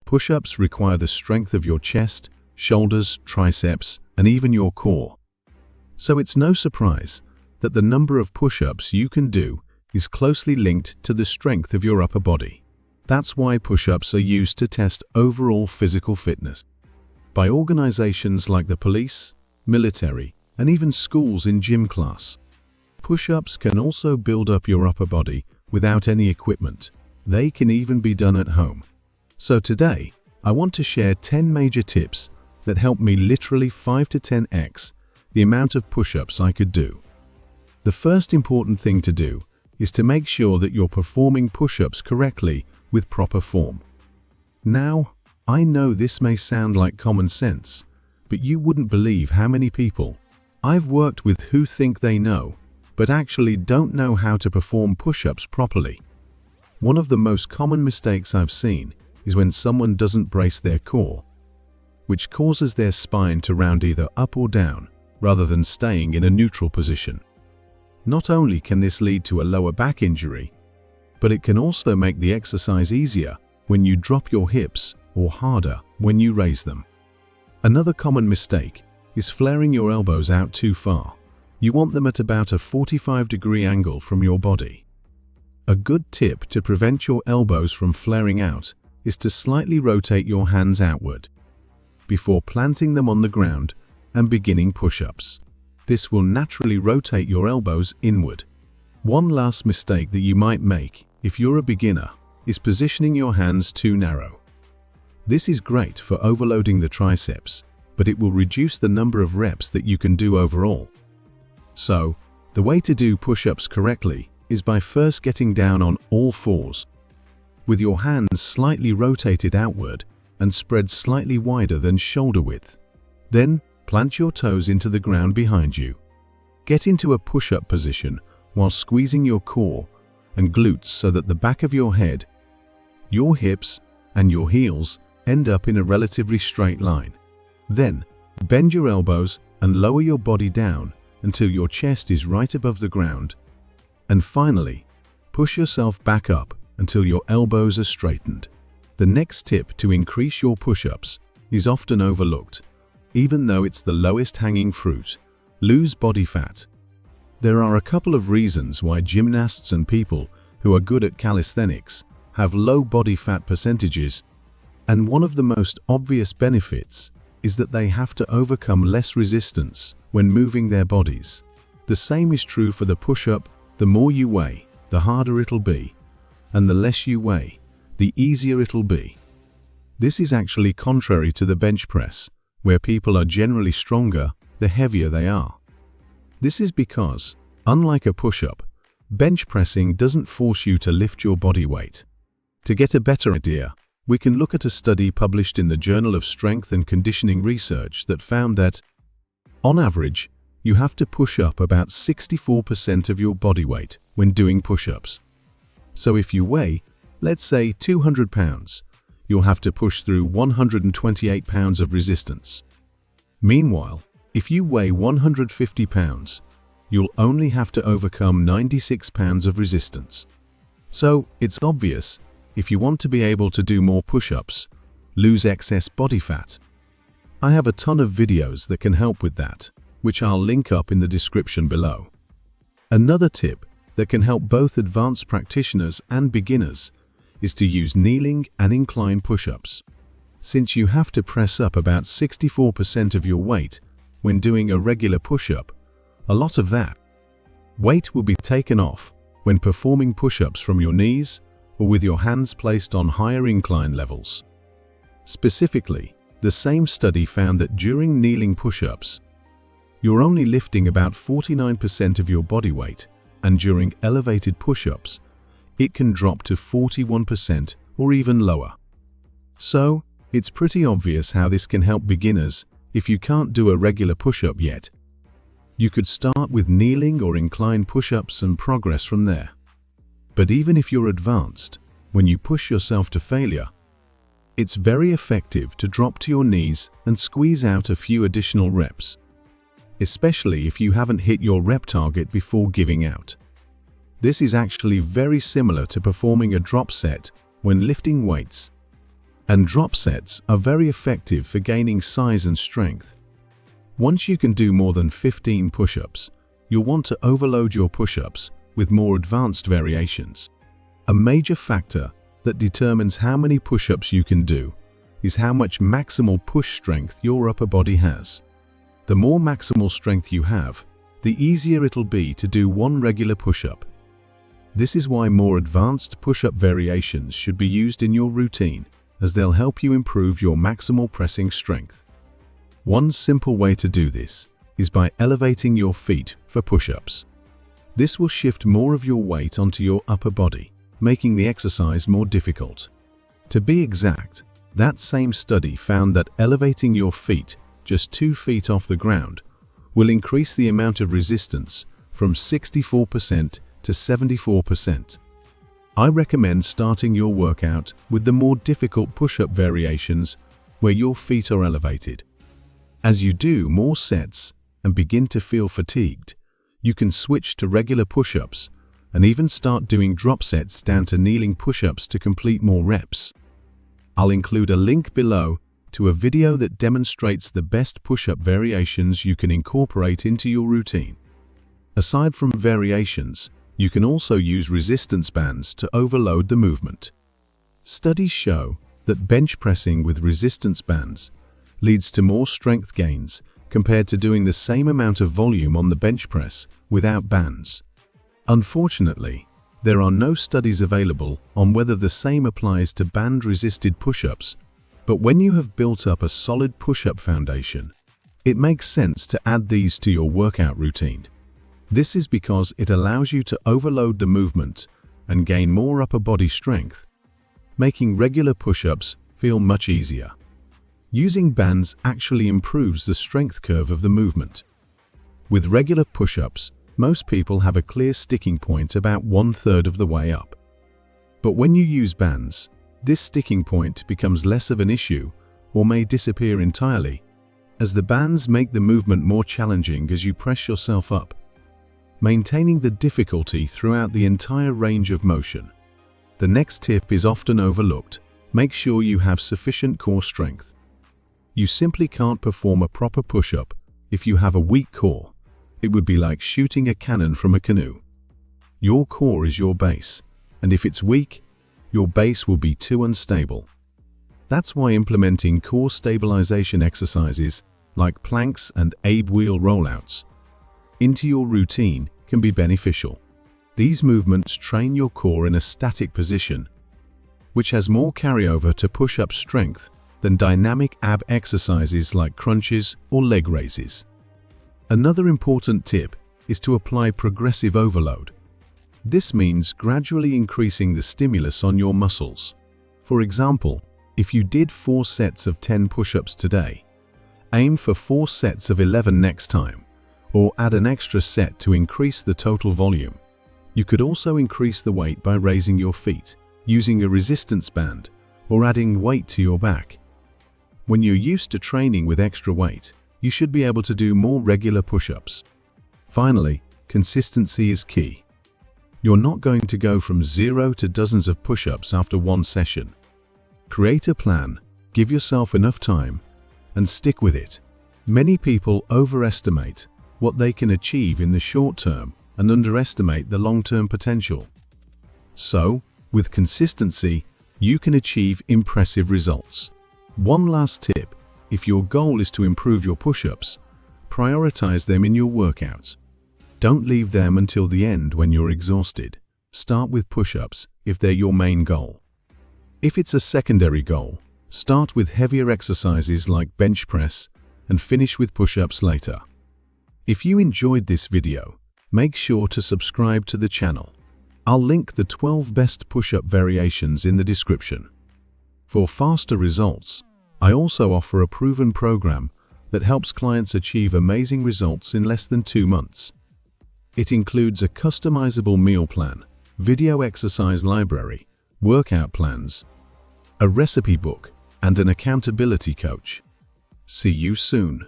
Push-ups require the strength of your chest, shoulders, triceps, and even your core. So it's no surprise that the number of push-ups you can do is closely linked to the strength of your upper body. That's why push-ups are used to test overall physical fitness by organizations like the police, military, and even schools in gym class. Push-ups can also build up your upper body without any equipment. They can even be done at home. So today, I want to share 10 major tips that help me literally 5 to 10x the amount of push-ups I could do. The first important thing to do is to make sure that you're performing push-ups correctly with proper form. Now, I know this may sound like common sense, but you wouldn't believe how many people I've worked with who think they know, but actually don't know how to perform push-ups properly. One of the most common mistakes I've seen is when someone doesn't brace their core, which causes their spine to round either up or down, rather than staying in a neutral position. Not only can this lead to a lower back injury, but it can also make the exercise easier when you drop your hips or harder when you raise them. Another common mistake is flaring your elbows out too far. You want them at about a 45-degree angle from your body. A good tip to prevent your elbows from flaring out is to slightly rotate your hands outward before planting them on the ground and beginning push-ups. This will naturally rotate your elbows inward. One last mistake that you might make if you're a beginner is positioning your hands too narrow. This is great for overloading the triceps, but it will reduce the number of reps that you can do overall. So, the way to do push-ups correctly is by first getting down on all fours, with your hands slightly rotated outward and spread slightly wider than shoulder width. Then, plant your toes into the ground behind you. Get into a push-up position while squeezing your core and glutes so that the back of your head, your hips, and your heels end up in a relatively straight line. Then, bend your elbows and lower your body down until your chest is right above the ground. And finally, push yourself back up until your elbows are straightened. The next tip to increase your push-ups is often overlooked, even though it's the lowest hanging fruit: lose body fat. There are a couple of reasons why gymnasts and people who are good at calisthenics have low body fat percentages, and one of the most obvious benefits is that they have to overcome less resistance when moving their bodies. The same is true for the push-up. The more you weigh, the harder it'll be, and the less you weigh, the easier it'll be. This is actually contrary to the bench press, where people are generally stronger the heavier they are. This is because, unlike a push-up, bench pressing doesn't force you to lift your body weight. To get a better idea, we can look at a study published in the Journal of Strength and Conditioning Research that found that, on average, you have to push up about 64% of your body weight when doing push-ups. So if you weigh, let's say 200 pounds, you'll have to push through 128 pounds of resistance. Meanwhile, if you weigh 150 pounds, you'll only have to overcome 96 pounds of resistance. So it's obvious, if you want to be able to do more push-ups, lose excess body fat. I have a ton of videos that can help with that, which I'll link up in the description below. Another tip that can help both advanced practitioners and beginners is to use kneeling and incline push-ups. Since you have to press up about 64% of your weight when doing a regular push-up, a lot of that weight will be taken off when performing push-ups from your knees or with your hands placed on higher incline levels. Specifically, the same study found that during kneeling push-ups, you're only lifting about 49% of your body weight, and during elevated push-ups, it can drop to 41% or even lower. So, it's pretty obvious how this can help beginners if you can't do a regular push-up yet. You could start with kneeling or incline push-ups and progress from there. But even if you're advanced, when you push yourself to failure, it's very effective to drop to your knees and squeeze out a few additional reps, especially if you haven't hit your rep target before giving out. This is actually very similar to performing a drop set when lifting weights. and drop sets are very effective for gaining size and strength. Once you can do more than 15 push-ups, you'll want to overload your push-ups with more advanced variations. A major factor that determines how many push-ups you can do is how much maximal push strength your upper body has. The more maximal strength you have, the easier it'll be to do one regular push-up. This is why more advanced push-up variations should be used in your routine, as they'll help you improve your maximal pressing strength. One simple way to do this is by elevating your feet for push-ups. This will shift more of your weight onto your upper body, making the exercise more difficult. To be exact, that same study found that elevating your feet just 2 feet off the ground will increase the amount of resistance from 64% to 74%. I recommend starting your workout with the more difficult push-up variations where your feet are elevated. As you do more sets and begin to feel fatigued, you can switch to regular push-ups and even start doing drop sets down to kneeling push-ups to complete more reps. I'll include a link below to a video that demonstrates the best push-up variations you can incorporate into your routine. Aside from variations, you can also use resistance bands to overload the movement. Studies show that bench pressing with resistance bands leads to more strength gains compared to doing the same amount of volume on the bench press without bands. Unfortunately, there are no studies available on whether the same applies to band-resisted push-ups, but when you have built up a solid push-up foundation, it makes sense to add these to your workout routine. This is because it allows you to overload the movement and gain more upper body strength, making regular push-ups feel much easier. Using bands actually improves the strength curve of the movement. With regular push-ups, most people have a clear sticking point about 1/3 of the way up. But when you use bands, this sticking point becomes less of an issue or may disappear entirely, as the bands make the movement more challenging as you press yourself up, maintaining the difficulty throughout the entire range of motion. The next tip is often overlooked. Make sure you have sufficient core strength. You simply can't perform a proper push-up if you have a weak core. It would be like shooting a cannon from a canoe. Your core is your base, and if it's weak, your base will be too unstable. That's why implementing core stabilization exercises like planks and Abe wheel rollouts into your routine can be beneficial. These movements train your core in a static position, which has more carryover to push-up strength than dynamic ab exercises like crunches or leg raises. Another important tip is to apply progressive overload. This means gradually increasing the stimulus on your muscles. For example, if you did 4 sets of 10 push-ups today, aim for 4 sets of 11 next time, or add an extra set to increase the total volume. You could also increase the weight by raising your feet, using a resistance band, or adding weight to your back. When you're used to training with extra weight, you should be able to do more regular push-ups. Finally, consistency is key. You're not going to go from 0 to dozens of push-ups after one session. Create a plan, give yourself enough time, and stick with it. Many people overestimate what they can achieve in the short term and underestimate the long-term potential. So, with consistency, you can achieve impressive results. One last tip: if your goal is to improve your push-ups, prioritize them in your workouts. Don't leave them until the end when you're exhausted. Start with push-ups if they're your main goal. If it's a secondary goal, start with heavier exercises like bench press and finish with push-ups later. If you enjoyed this video, make sure to subscribe to the channel. I'll link the 12 best push-up variations in the description. For faster results, I also offer a proven program that helps clients achieve amazing results in less than 2 months. It includes a customizable meal plan, video exercise library, workout plans, a recipe book, and an accountability coach. See you soon.